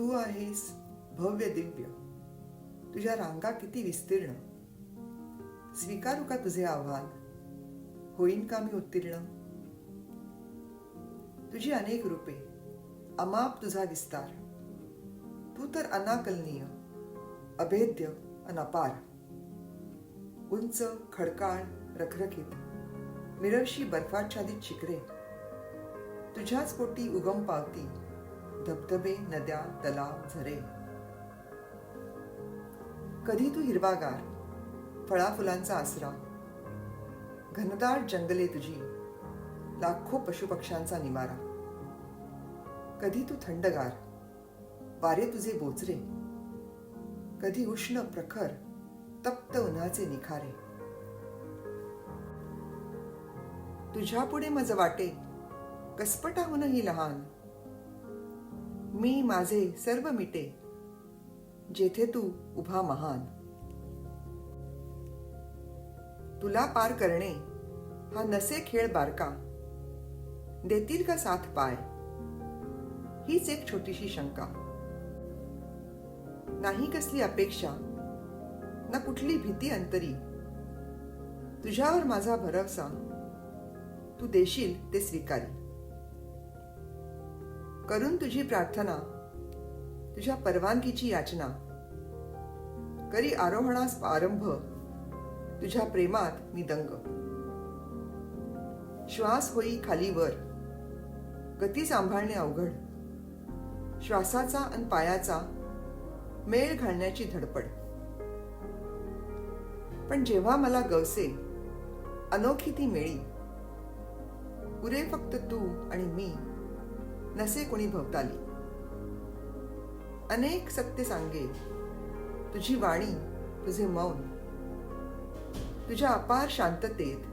तू आहेस भव्य दिव्य, तुझ्या रांगा किती विस्तीर्ण. स्वीकारू का तुझे आव्हान, होईन का मी उत्तीर्ण. तुझी अनेक रूपे, अमाप तुझा विस्तार. तू तर अनाकलनीय, अभेद्य अन अपार. उंच, खडकाळ, रखरखीत, मिरवशी बर्फाच्छादित शिखरे. तुझ्याच पोटी उगम पावती धबधबे, नद्या, तलाव, झरे. कधी तू हिरवागार, फळाफुलांचा आसरा. घनदाट जंगले तुझी, लाखो पशुपक्ष्यांचा निवारा. कधी तू थंडगार, वारे तुझे बोचरे. कधी उष्ण, प्रखर, तप्त उन्हाचे निखारे. तुझ्या पुढे मज वाटे कसपटाहूनही लहान. मी माझे सर्व मिटे, जेथे तू उभा महान. तुला पार करणे हा नसे खेळ बारका. देतील का साथ पाय, हीच एक छोटीशी शंका. नाही कसली अपेक्षा, ना कुठली भीती अंतरी. तुझ्यावर माझा भरवसा, तू देशील ते स्वीकारी. करून तुझी प्रार्थना, तुझ्या परवानगीची याचना. करी आरोहणास आरंभ, तुझ्या प्रेमात मी दंग. श्वास होई खाली वर, गती सांभाळणे अवघड. श्वासाचा अन पायाचा मेळ घालण्याची धडपड. पण जेव्हा मला गवसे अनोखी ती मेळी. उरे फक्त तू आणि मी, नसे कोणी भवताली. अनेक सत्य सांगे तुझी वाणी, तुझे मौन. तुझ्या अपार शांततेत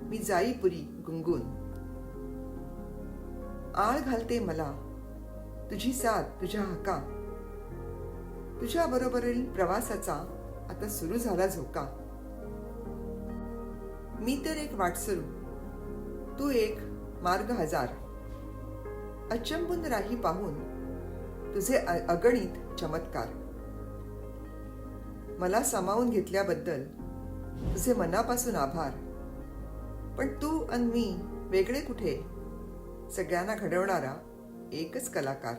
मी जाई पुरी गुंगून. आळ घालते मला तुझी साथ, तुझ्या हाका. तुझ्या बरोबरील प्रवासाचा आता सुरू झाला झोका. मी तर एक वाटसरू, तू एक मार्ग हजार. अचंबून राही पाहून तुझे अगणित चमत्कार. मला सामावून घेतल्याबद्दल तुझे मनापासून आभार. पण तू आणि मी वेगळे कुठे, सगळ्यांना घडवणारा एकच कलाकार.